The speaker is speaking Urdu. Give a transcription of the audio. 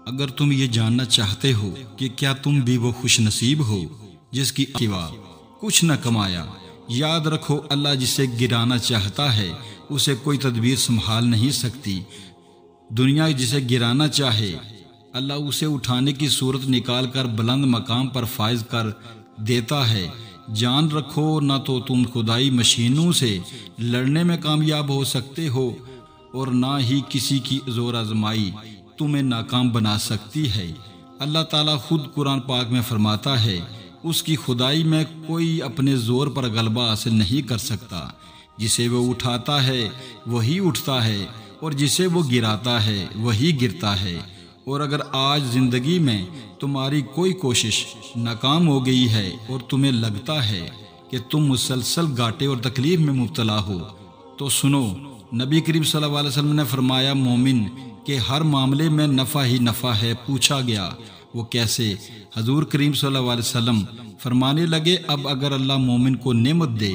اگر تم یہ جاننا چاہتے ہو کہ کیا تم بھی وہ خوش نصیب ہو جس کی سوا کچھ نہ کمایا، یاد رکھو اللہ جسے گرانا چاہتا ہے اسے کوئی تدبیر سنبھال نہیں سکتی۔ دنیا جسے گرانا چاہے اللہ اسے اٹھانے کی صورت نکال کر بلند مقام پر فائز کر دیتا ہے۔ جان رکھو نہ تو تم خدائی مشینوں سے لڑنے میں کامیاب ہو سکتے ہو اور نہ ہی کسی کی زور آزمائی تمہیں ناکام بنا سکتی ہے۔ اللہ تعالیٰ خود قرآن پاک میں فرماتا ہے اس کی خدائی میں کوئی اپنے زور پر غلبہ حاصل نہیں کر سکتا، جسے وہ اٹھاتا ہے وہی اٹھتا ہے اور جسے وہ گراتا ہے وہی گرتا ہے۔ اور اگر آج زندگی میں تمہاری کوئی کوشش ناکام ہو گئی ہے اور تمہیں لگتا ہے کہ تم مسلسل گھاٹے اور تکلیف میں مبتلا ہو تو سنو، نبی کریم صلی اللہ علیہ وسلم نے فرمایا مومن کے ہر معاملے میں نفع ہی نفع ہے۔ پوچھا گیا وہ کیسے؟ حضور کریم صلی اللہ علیہ وسلم فرمانے لگے اب اگر اللہ مومن کو نعمت دے